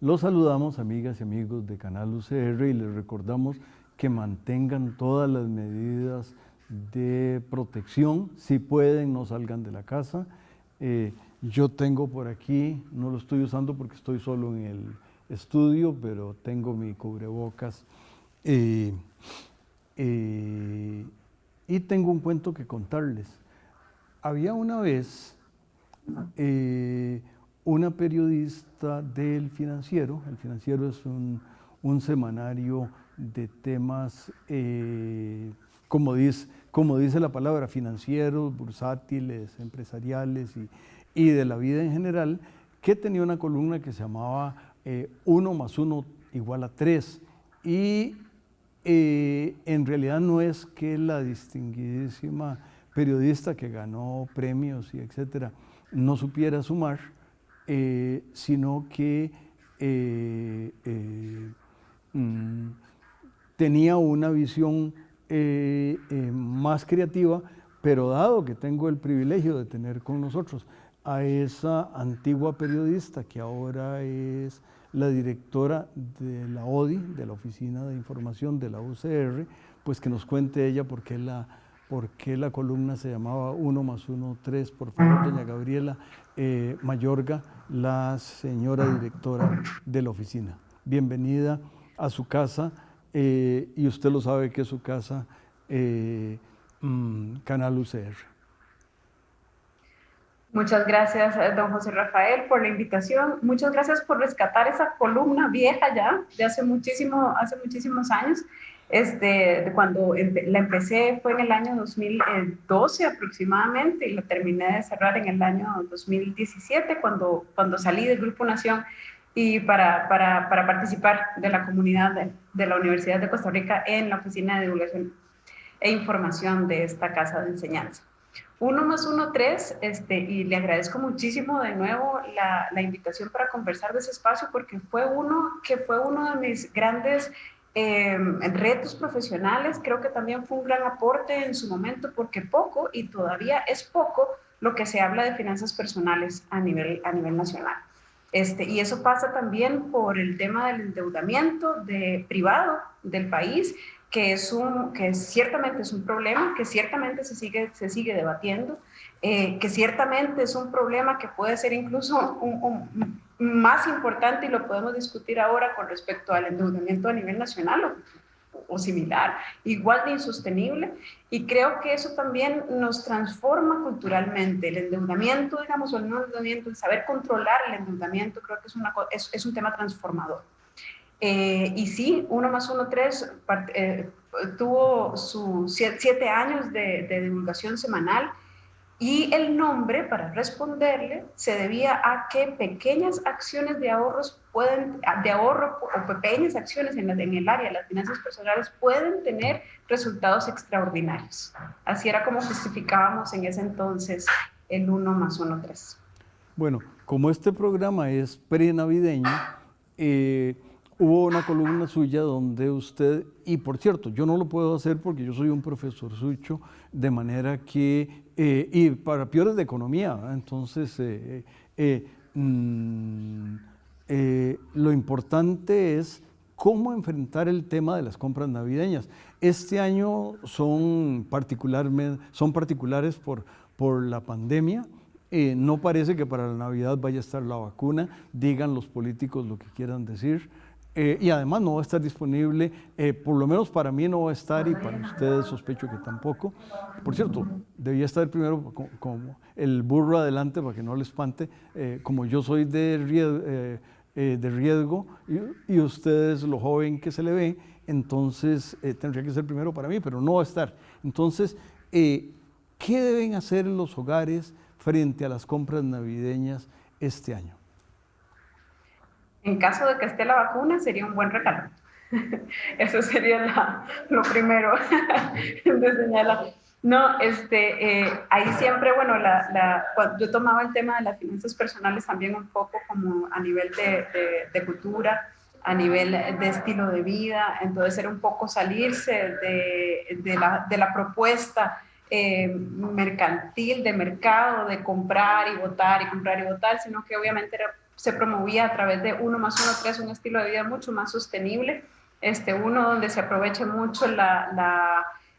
Los saludamos, amigas y amigos de Canal UCR, y les recordamos que mantengan todas las medidas de protección. Si pueden, no salgan de la casa. Yo tengo por aquí, no lo estoy usando porque estoy solo en el estudio, pero tengo mi cubrebocas. Y tengo un cuento que contarles. Había una vez una periodista del Financiero. El Financiero es un semanario de temas, como dice la palabra, financieros, bursátiles, empresariales y de la vida en general, que tenía una columna que se llamaba 1 más 1 igual a 3. Y en realidad no es que la distinguidísima periodista que ganó premios y etcétera no supiera sumar, sino que tenía una visión más creativa, pero dado que tengo el privilegio de tener con nosotros a esa antigua periodista que ahora es la directora de la ODI, de la Oficina de Información de la UCR, pues que nos cuente ella por qué la columna se llamaba 1 más 1, 3, por favor, doña Gabriela Mayorga, la señora directora de la oficina. Bienvenida a su casa, y usted lo sabe que es su casa, Canal UCR. Muchas gracias, don José Rafael, por la invitación. Muchas gracias por rescatar esa columna vieja ya, de hace muchísimos años. Cuando la empecé fue en el año 2012 aproximadamente, y la terminé de cerrar en el año 2017 cuando salí del Grupo Nación y para participar de la comunidad de la Universidad de Costa Rica en la Oficina de Divulgación e Información de esta casa de enseñanza. 1 más 1, 3, y le agradezco muchísimo de nuevo la invitación para conversar de ese espacio, porque fue uno de mis grandes retos profesionales. Creo que también fue un gran aporte en su momento, porque poco, y todavía es poco, lo que se habla de finanzas personales a nivel nacional. Y eso pasa también por el tema del endeudamiento privado del país, que ciertamente es un problema, que ciertamente se sigue debatiendo, que ciertamente es un problema que puede ser incluso más importante, y lo podemos discutir ahora con respecto al endeudamiento a nivel nacional o similar, igual de insostenible. Y creo que eso también nos transforma culturalmente. El endeudamiento, digamos, o el no endeudamiento, el saber controlar el endeudamiento, creo que es un tema transformador. Y sí, 1 más 1, 3 tuvo sus 7 años de divulgación semanal, y el nombre, para responderle, se debía a que pequeñas acciones de ahorro o pequeñas acciones en el área de las finanzas personales pueden tener resultados extraordinarios. Así era como justificábamos en ese entonces el 1 más 1, 3. Bueno, como este programa es pre-navideño, hubo una columna suya donde usted, y por cierto, yo no lo puedo hacer porque yo soy un profesor sucho, de manera que, y para peores de economía, ¿verdad? Entonces, lo importante es cómo enfrentar el tema de las compras navideñas. Este año son particulares por la pandemia. No parece que para la Navidad vaya a estar la vacuna, digan los políticos lo que quieran decir. Y además no va a estar disponible, por lo menos para mí no va a estar, y para ustedes sospecho que tampoco. Por cierto, debía estar primero como el burro adelante para que no le espante, como yo soy de riesgo y ustedes lo joven que se le ve, entonces tendría que ser primero para mí, pero no va a estar. Entonces, ¿qué deben hacer los hogares frente a las compras navideñas este año? En caso de que esté la vacuna, sería un buen regalo. Eso sería lo primero de señalar. No, ahí siempre, bueno, cuando yo tomaba el tema de las finanzas personales también un poco como a nivel de cultura, a nivel de estilo de vida, entonces era un poco salirse de la propuesta mercantil, de mercado, de comprar y votar y comprar y votar, sino que obviamente se promovía a través de 1+1=3, un estilo de vida mucho más sostenible, uno donde se aproveche mucho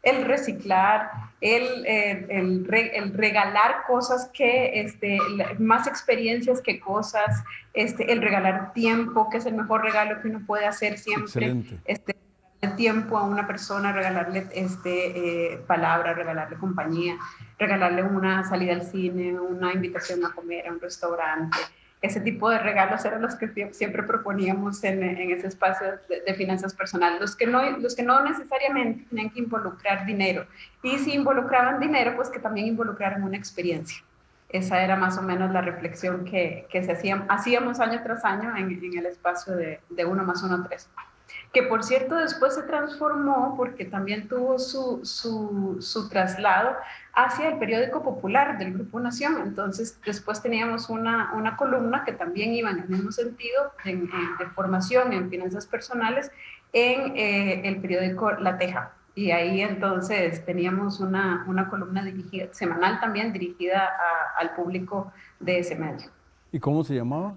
el reciclar, el regalar cosas más experiencias que cosas, el regalar tiempo, que es el mejor regalo que uno puede hacer siempre, Excelente. el tiempo a una persona, regalarle palabra, regalarle compañía, regalarle una salida al cine, una invitación a comer a un restaurante. Ese tipo de regalos eran los que siempre proponíamos en ese espacio de finanzas personales, los que no necesariamente tenían que involucrar dinero. Y si involucraban dinero, pues que también involucraran una experiencia. Esa era más o menos la reflexión que hacíamos año tras año en el espacio de 1+1=3, que por cierto después se transformó porque también tuvo su traslado hacia el periódico popular del Grupo Nación. Entonces después teníamos una columna que también iba en el mismo sentido de formación en finanzas personales en el periódico La Teja. Y ahí entonces teníamos una columna dirigida, semanal también, dirigida al público de ese medio. ¿Y cómo se llamaba?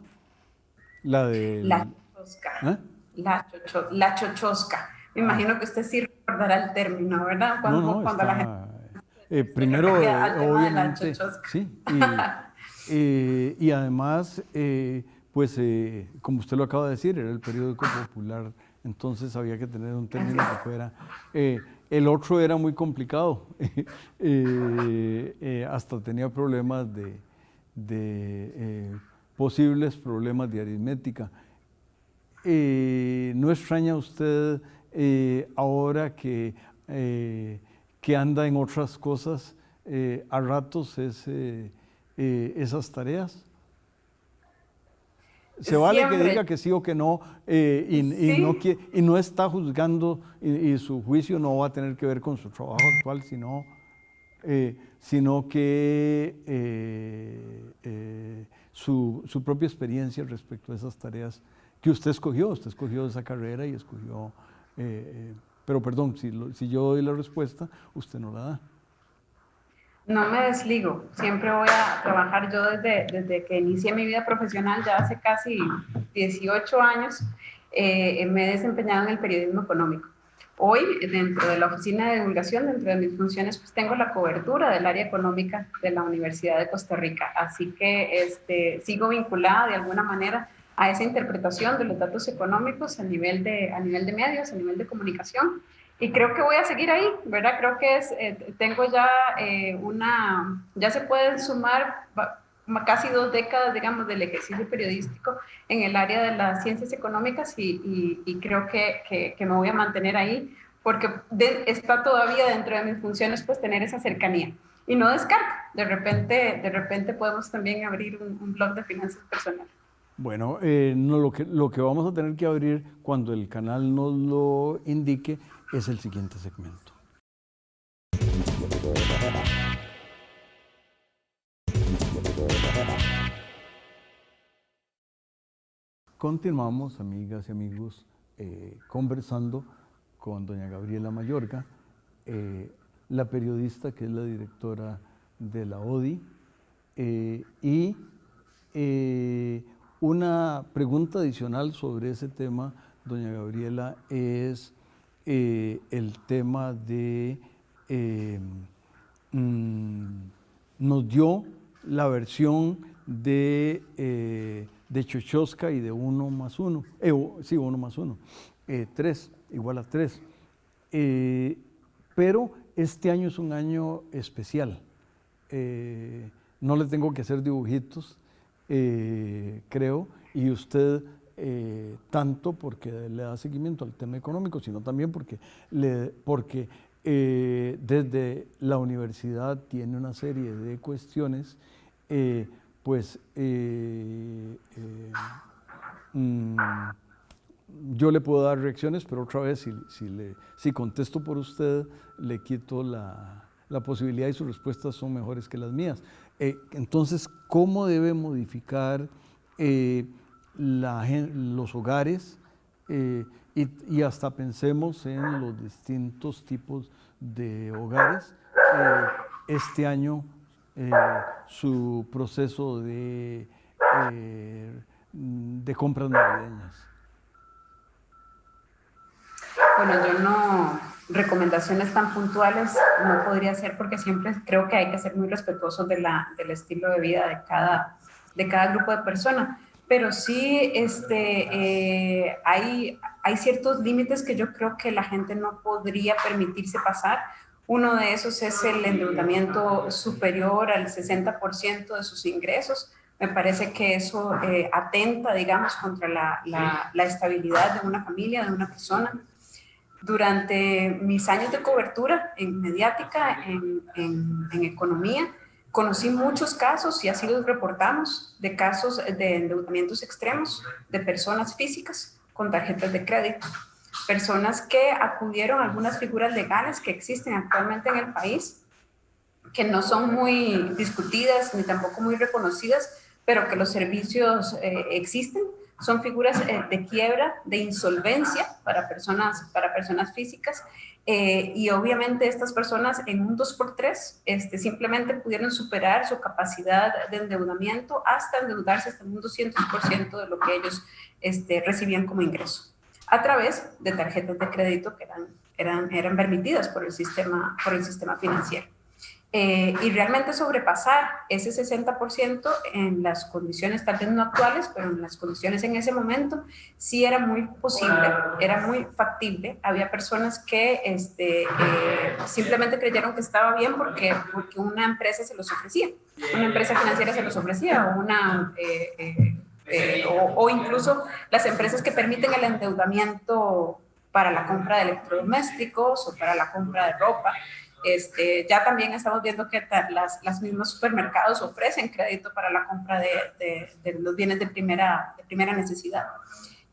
La La del... Chochosca. ¿Eh? La Chochosca. Me Ah, imagino que usted sí recordará el término, ¿verdad? no, no, Cuando la gente está... se primero, refería al tema de la obviamente, Chochosca. sí, y además, pues, como usted lo acaba de decir, era el periódico popular, entonces había que tener un Así término que es. fuera... el otro era muy complicado, hasta tenía problemas de posibles problemas de aritmética. ¿No extraña usted ahora que anda en otras cosas a ratos esas tareas? Se vale que Siempre. diga que sí o que no, Sí, y no está juzgando, y su juicio no va a tener que ver con su trabajo actual, sino que su propia experiencia respecto a esas tareas que usted escogió esa carrera y escogió, pero perdón, si yo doy la respuesta, usted no la da. no me desligo. Siempre voy a trabajar yo desde que inicié mi vida profesional, ya hace casi 18 años, me he desempeñado en el periodismo económico. Hoy, dentro de la oficina de divulgación, dentro de mis funciones, pues tengo la cobertura del área económica de la Universidad de Costa Rica. Así que sigo vinculada de alguna manera a esa interpretación de los datos económicos a nivel de medios, a nivel de comunicación. Y creo que voy a seguir ahí, ¿verdad? Creo que tengo ya ya se pueden sumar casi 2 décadas, digamos, del ejercicio periodístico en el área de las ciencias económicas y creo que me voy a mantener ahí porque está todavía dentro de mis funciones pues tener esa cercanía. Y no descarto, de repente podemos también abrir un blog de finanzas personales. Bueno, no, lo que vamos a tener que abrir cuando el canal nos lo indique es el siguiente segmento. Continuamos, amigas y amigos, conversando con doña Gabriela Mayorga, la periodista que es la directora de la ODI, y una pregunta adicional sobre ese tema, doña Gabriela, es el tema de, nos dio la versión de Chochosca y de 1+1, sí, 1+1, 3, igual a 3. Pero este año es un año especial. No le tengo que hacer dibujitos, creo, y usted tanto porque le da seguimiento al tema económico, sino también porque desde la universidad tiene una serie de cuestiones, pues mm, yo le puedo dar reacciones, pero otra vez, si contesto por usted, le quito la posibilidad y sus respuestas son mejores que las mías. Entonces, ¿cómo debe modificar los hogares? Y hasta pensemos en los distintos tipos de hogares. Este año, su proceso de compras navideñas. Bueno, yo no, recomendaciones tan puntuales no podría hacer porque siempre creo que hay que ser muy respetuosos del estilo de vida de cada grupo de personas. Pero sí hay ciertos límites que yo creo que la gente no podría permitirse pasar. Uno de esos es el endeudamiento superior al 60% de sus ingresos. Me parece que eso atenta, digamos, contra la estabilidad de una familia, de una persona. Durante mis años de cobertura en mediática, en economía, conocí muchos casos y así los reportamos de casos de endeudamientos extremos de personas físicas con tarjetas de crédito. Personas que acudieron a algunas figuras legales que existen actualmente en el país, que no son muy discutidas ni tampoco muy reconocidas, pero que los servicios existen. Son figuras de quiebra, de insolvencia para personas físicas, y obviamente estas personas en un 2x3 simplemente pudieron superar su capacidad de endeudamiento hasta endeudarse hasta un 200% de lo que ellos recibían como ingreso, a través de tarjetas de crédito que eran permitidas por el sistema financiero. Y realmente sobrepasar ese 60% en las condiciones tal vez no actuales, pero en las condiciones en ese momento, sí era muy posible, era muy factible. Había personas que simplemente creyeron que estaba bien porque una empresa se los ofrecía, una empresa financiera se los ofrecía, o incluso las empresas que permiten el endeudamiento para la compra de electrodomésticos o para la compra de ropa. Ya también estamos viendo que las mismos supermercados ofrecen crédito para la compra de los bienes de primera necesidad.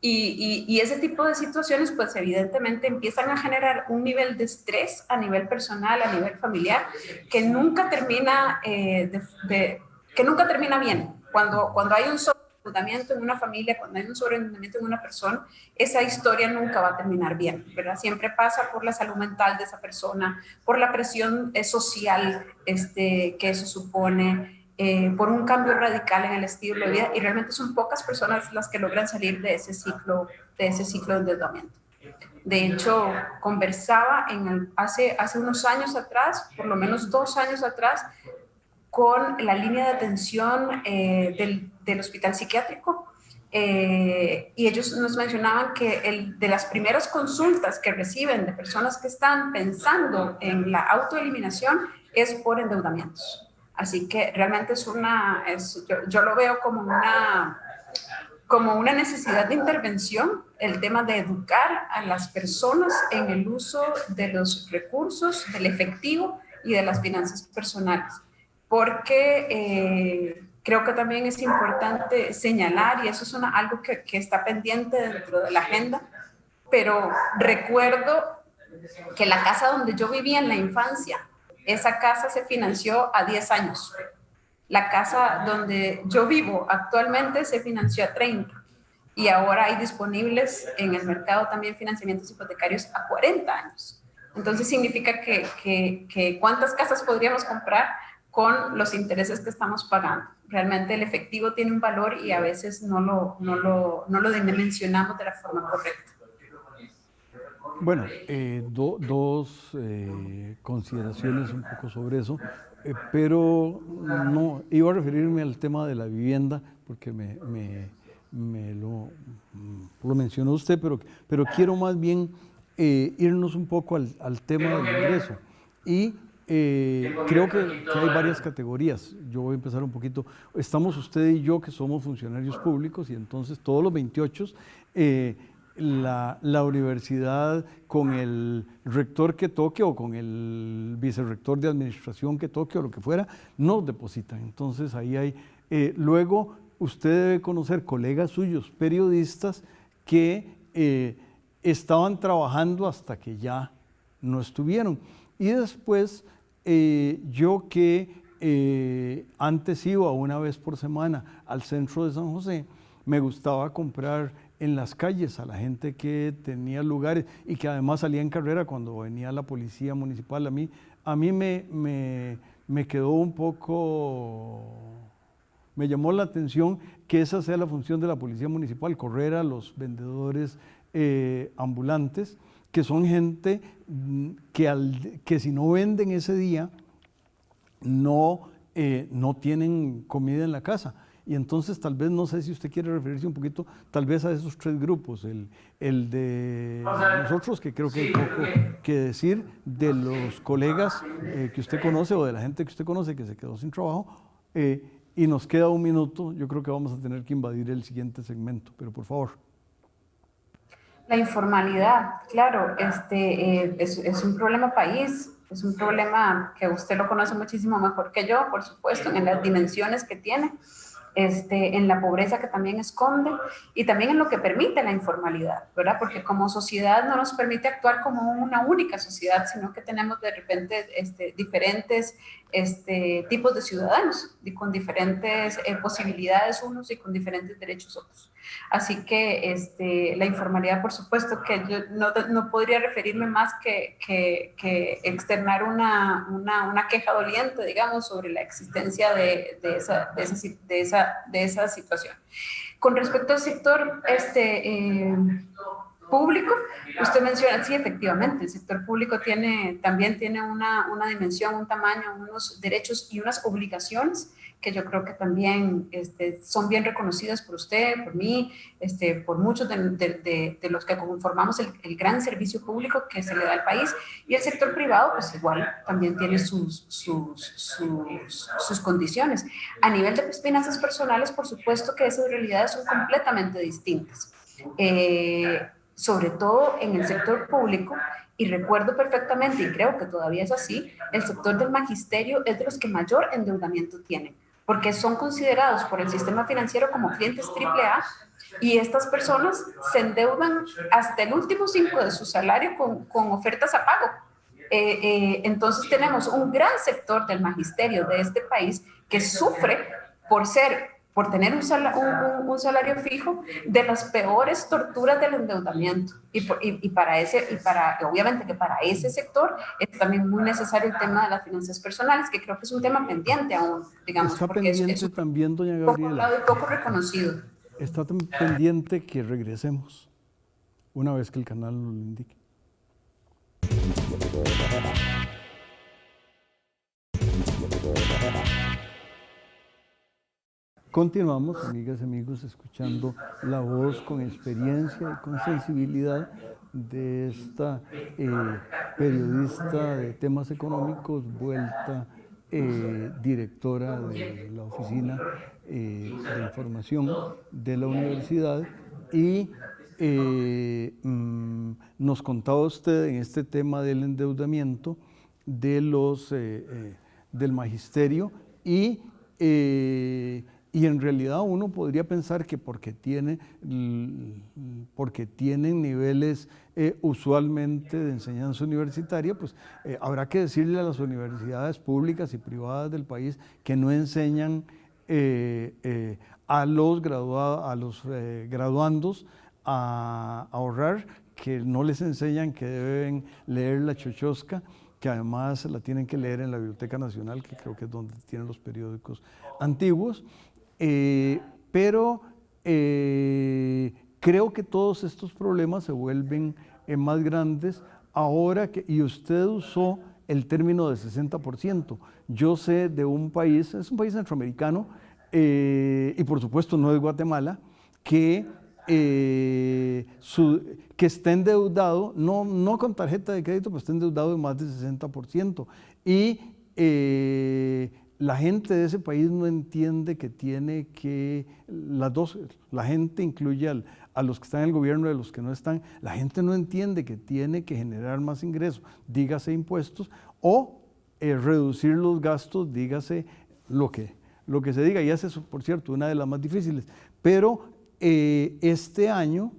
Y ese tipo de situaciones, pues evidentemente empiezan a generar un nivel de estrés a nivel personal, a nivel familiar, que nunca termina, que nunca termina bien. Cuando hay un sobreendeudamiento en una familia, cuando hay un sobreendeudamiento en una persona, esa historia nunca va a terminar bien, ¿verdad? Siempre pasa por la salud mental de esa persona, por la presión social que eso supone, por un cambio radical en el estilo de vida, y realmente son pocas personas las que logran salir de ese ciclo de endeudamiento. De hecho, conversaba hace unos años atrás, por lo menos 2 años atrás, con la línea de atención del hospital psiquiátrico, y ellos nos mencionaban que de las primeras consultas que reciben de personas que están pensando en la autoeliminación es por endeudamientos. Así que realmente yo lo veo como una necesidad de intervención, el tema de educar a las personas en el uso de los recursos, del efectivo y de las finanzas personales. Porque creo que también es importante señalar, y eso es algo que está pendiente dentro de la agenda, pero recuerdo que la casa donde yo vivía en la infancia, esa casa se financió a 10 años. La casa donde yo vivo actualmente se financió a 30. Y ahora hay disponibles en el mercado también financiamientos hipotecarios a 40 años. Entonces significa que ¿cuántas casas podríamos comprar con los intereses que estamos pagando? Realmente el efectivo tiene un valor y a veces no lo dimensionamos de la forma correcta. Bueno, dos consideraciones un poco sobre eso, pero no, iba a referirme al tema de la vivienda, porque lo mencionó usted, pero quiero más bien irnos un poco al tema del ingreso. Y creo que hay varias categorías. Yo voy a empezar un poquito. Estamos usted y yo, que somos funcionarios públicos, y entonces todos los 28, la universidad, con el rector que toque o con el vicerrector de administración que toque o lo que fuera, nos depositan. Entonces ahí hay, luego usted debe conocer colegas suyos, periodistas, que estaban trabajando hasta que ya no estuvieron. Y después, yo que antes iba una vez por semana al centro de San José, me gustaba comprar en las calles a la gente que tenía lugares y que además salía en carrera cuando venía la policía municipal. A mí me quedó un poco, me llamó la atención que esa sea la función de la policía municipal, correr a los vendedores ambulantes, que son gente que si no venden ese día, no tienen comida en la casa. Y entonces tal vez, no sé si usted quiere referirse un poquito, tal vez a esos tres grupos, el de nosotros, que creo que hay poco que decir, de los colegas que usted conoce o de la gente que usted conoce que se quedó sin trabajo, y nos queda un minuto, yo creo que vamos a tener que invadir el siguiente segmento, pero por favor. La informalidad, claro, es un problema país, es un problema que usted lo conoce muchísimo mejor que yo, por supuesto, en las dimensiones que tiene, en la pobreza que también esconde y también en lo que permite la informalidad, ¿verdad? Porque como sociedad no nos permite actuar como una única sociedad, sino que tenemos de repente diferentes tipos de ciudadanos y con diferentes posibilidades unos y con diferentes derechos otros. Así que la informalidad, por supuesto, que yo no podría referirme más que externar una queja doliente, digamos, sobre la existencia de esa situación. Con respecto al sector público, usted menciona, sí, efectivamente, el sector público también tiene una dimensión, un tamaño, unos derechos y unas obligaciones que yo creo que también son bien reconocidas por usted, por mí, por muchos de los que conformamos el gran servicio público que se le da al país. Y el sector privado, pues igual, también tiene sus condiciones. A nivel de finanzas personales, por supuesto que esas realidades son completamente distintas. Sobre todo en el sector público, y recuerdo perfectamente, y creo que todavía es así, el sector del magisterio es de los que mayor endeudamiento tienen, porque son considerados por el sistema financiero como clientes AAA, y estas personas se endeudan hasta el último 5 de su salario con ofertas a pago. Entonces tenemos un gran sector del magisterio de este país que sufre por tener un salario fijo, de las peores torturas del endeudamiento. Obviamente que para ese sector es también muy necesario el tema de las finanzas personales, que creo que es un tema pendiente aún, digamos. Está porque pendiente también, doña Gabriela. Poco hablado y poco reconocido. Está tan pendiente que regresemos una vez que el canal nos lo indique. Continuamos, amigas y amigos, escuchando la voz con experiencia y con sensibilidad de esta periodista de temas económicos, vuelta directora de la Oficina de Información de la Universidad, y nos contaba usted en este tema del endeudamiento del magisterio y en realidad uno podría pensar que porque tienen niveles usualmente de enseñanza universitaria, pues habrá que decirle a las universidades públicas y privadas del país que no enseñan a los graduandos a ahorrar, que no les enseñan que deben leer la chochosca, que además la tienen que leer en la Biblioteca Nacional, que creo que es donde tienen los periódicos antiguos. Pero creo que todos estos problemas se vuelven más grandes ahora y usted usó el término de 60%. Yo sé de un país, es un país centroamericano, y por supuesto no es Guatemala, que está endeudado, no con tarjeta de crédito, pero está endeudado de más de 60%. Y la gente de ese país no entiende que tiene que, las dos, la gente incluye a los que están en el gobierno y a los que no están, la gente no entiende que tiene que generar más ingresos, dígase impuestos, o reducir los gastos, dígase lo que se diga, y esa es, por cierto, una de las más difíciles. Pero este año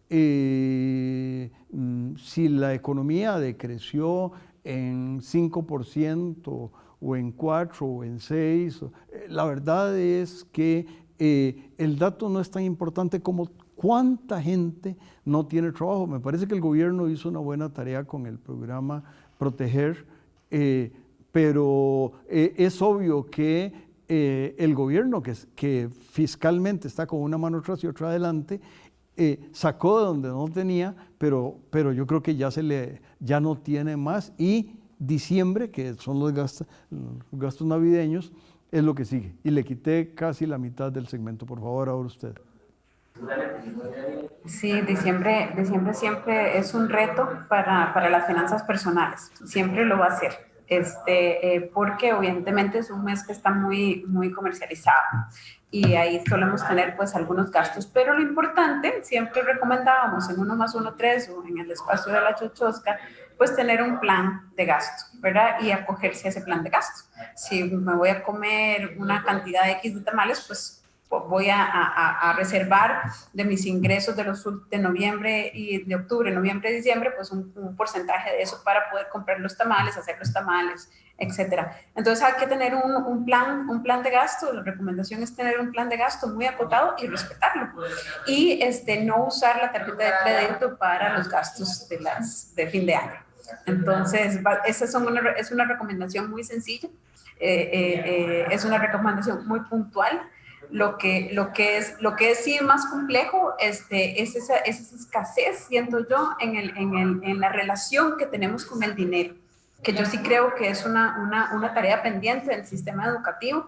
si la economía decreció en 5% o en 4 o en 6, la verdad es que el dato no es tan importante como cuánta gente no tiene trabajo. Me parece que el gobierno hizo una buena tarea con el programa Proteger, pero es obvio que el gobierno que fiscalmente está con una mano atrás y otra adelante, sacó de donde no tenía, pero yo creo que ya no tiene más, y diciembre, que son los gastos navideños, es lo que sigue. Y le quité casi la mitad del segmento. Por favor, ahora usted. Sí, diciembre siempre es un reto para las finanzas personales, siempre lo va a ser, porque evidentemente es un mes que está muy, muy comercializado y ahí solemos tener pues algunos gastos, pero lo importante, siempre recomendábamos en 1+1=3 o en el espacio de la chochosca, pues tener un plan de gasto, ¿verdad? Y acogerse a ese plan de gasto. Si me voy a comer una cantidad X de tamales, pues voy a reservar de mis ingresos de noviembre y de octubre, noviembre y diciembre, pues un porcentaje de eso para poder comprar los tamales, hacer los tamales, etcétera. Entonces hay que tener un plan de gasto. La recomendación es tener un plan de gasto muy acotado y respetarlo. Y no usar la tarjeta de crédito para los gastos de fin de año. Entonces, esa es una recomendación muy sencilla, es una recomendación muy puntual. Lo que es sí más complejo es esa escasez, siento yo, en la relación que tenemos con el dinero, que yo sí creo que es una tarea pendiente del sistema educativo,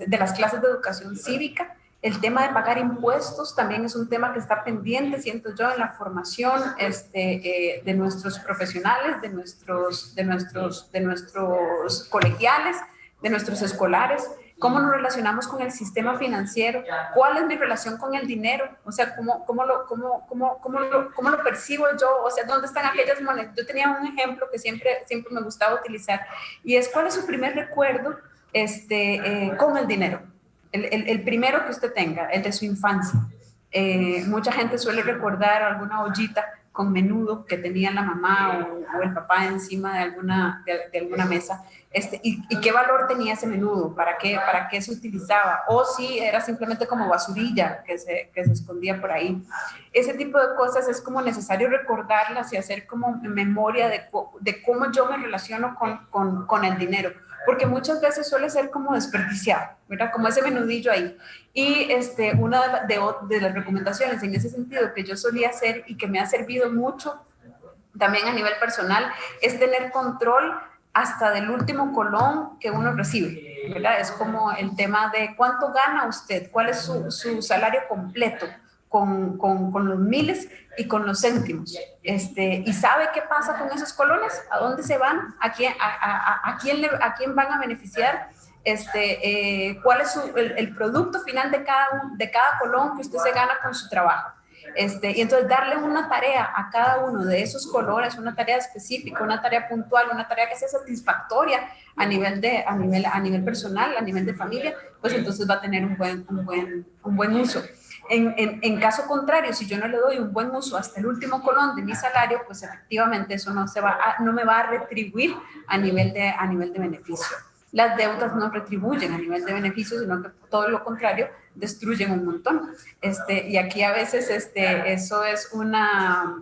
de las clases de educación cívica. El tema de pagar impuestos también es un tema que está pendiente, siento yo, en la formación de nuestros profesionales, de nuestros colegiales, de nuestros escolares. ¿Cómo nos relacionamos con el sistema financiero? ¿Cuál es mi relación con el dinero? O sea, ¿cómo lo percibo yo? O sea, ¿dónde están aquellas monedas? Yo tenía un ejemplo que siempre me gustaba utilizar, y es: ¿cuál es su primer recuerdo con el dinero? El primero que usted tenga, el de su infancia. Mucha gente suele recordar alguna ollita con menudo que tenía la mamá o el papá encima de alguna mesa, y qué valor tenía ese menudo, para qué se utilizaba, o si era simplemente como basurilla que se escondía por ahí. Ese tipo de cosas es como necesario recordarlas y hacer como memoria de cómo yo me relaciono con el dinero, porque muchas veces suele ser como desperdiciado, ¿verdad? Como ese menudillo ahí. Y una de las recomendaciones en ese sentido que yo solía hacer y que me ha servido mucho también a nivel personal es tener control hasta del último colón que uno recibe, ¿verdad? Es como el tema de cuánto gana usted, cuál es su salario completo, con los miles y con los céntimos, y sabe qué pasa con esos colones, a dónde se van, a quién van a beneficiar, cuál es el producto final de cada colón que usted se gana con su trabajo. Y entonces darle una tarea a cada uno de esos colores, una tarea específica, una tarea puntual, una tarea que sea satisfactoria a nivel personal, a nivel de familia, pues entonces va a tener un buen uso. En caso contrario, si yo no le doy un buen uso hasta el último colón de mi salario, pues efectivamente eso no me va a retribuir a nivel de beneficio. Las deudas no retribuyen a nivel de beneficio, sino que todo lo contrario, destruyen un montón. Y aquí a veces eso es una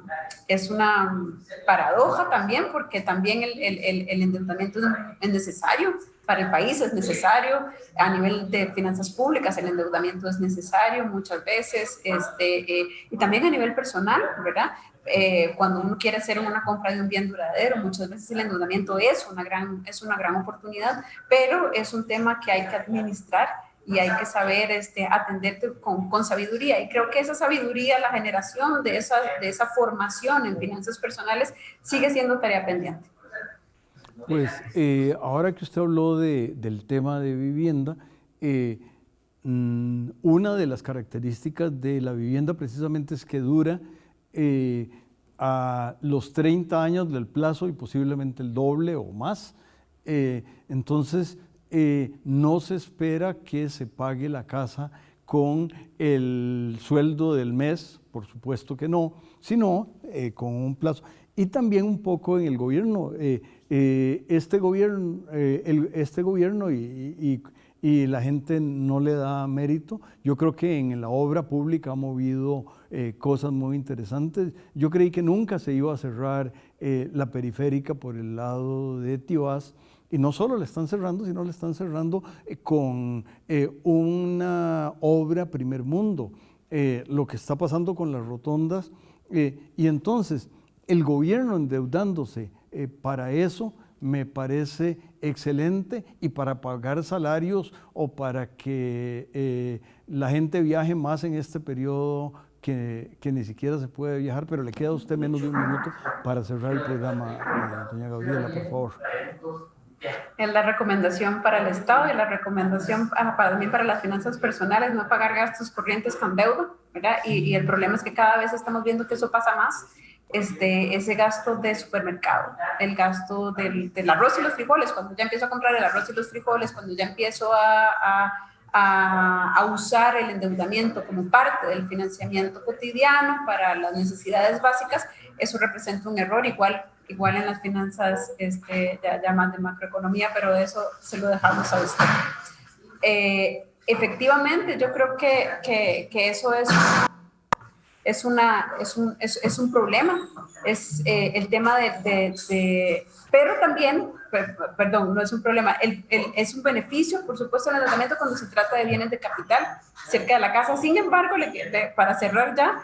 paradoja también, porque también el endeudamiento es necesario para el país, es necesario a nivel de finanzas públicas, el endeudamiento es necesario muchas veces, y también a nivel personal, ¿verdad? Cuando uno quiere hacer una compra de un bien duradero, muchas veces el endeudamiento es una gran oportunidad, pero es un tema que hay que administrar y hay que saber atender con sabiduría. Y creo que esa sabiduría, la generación de esa formación en finanzas personales sigue siendo tarea pendiente. Pues ahora que usted habló del tema de vivienda, una de las características de la vivienda precisamente es que dura a los 30 años del plazo y posiblemente el doble o más. Entonces, no se espera que se pague la casa con el sueldo del mes por supuesto que no, sino con un plazo. Y también un poco en el gobierno. Este gobierno y la gente no le da mérito. Yo creo que en la obra pública ha movido cosas muy interesantes. Yo creí que nunca se iba a cerrar la periférica por el lado de Tibás, y no solo la están cerrando, sino la están cerrando con una obra primer mundo. Lo que está pasando con las rotondas, y entonces el gobierno endeudándose para eso me parece excelente, y para pagar salarios o para que la gente viaje más en este periodo que ni siquiera se puede viajar. Pero le queda a usted menos de un minuto para cerrar el programa, doña Gabriela, por favor. Es la recomendación para el Estado y la recomendación también para las finanzas personales, no pagar gastos corrientes con deuda, ¿verdad? Y el problema es que cada vez estamos viendo que eso pasa más. Ese gasto de supermercado, el gasto del arroz y los frijoles, cuando ya empiezo a comprar el arroz y los frijoles, cuando ya empiezo a usar el endeudamiento como parte del financiamiento cotidiano para las necesidades básicas, eso representa un error, igual en las finanzas ya más de macroeconomía, pero eso se lo dejamos a usted. Efectivamente, yo creo que eso es un problema, es el tema pero también, perdón, no es un problema, es un beneficio, por supuesto, el endeudamiento cuando se trata de bienes de capital cerca de la casa. Sin embargo, para cerrar ya,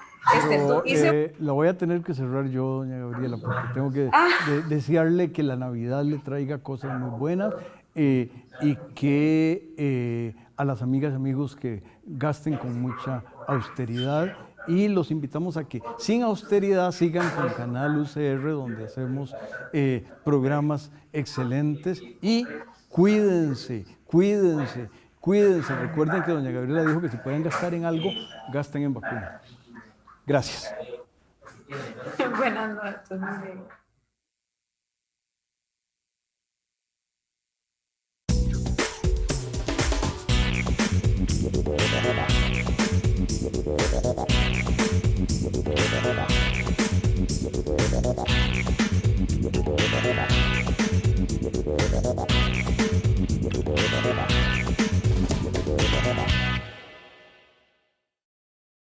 la voy a tener que cerrar yo, doña Gabriela, porque tengo que desearle que la Navidad le traiga cosas muy buenas, y que a las amigas y amigos que gasten con mucha austeridad. Y los invitamos a que sin austeridad sigan con Canal UCR, donde hacemos programas excelentes. Y cuídense. Recuerden que doña Gabriela dijo que si pueden gastar en algo, gasten en vacunas. Gracias. Buenas noches.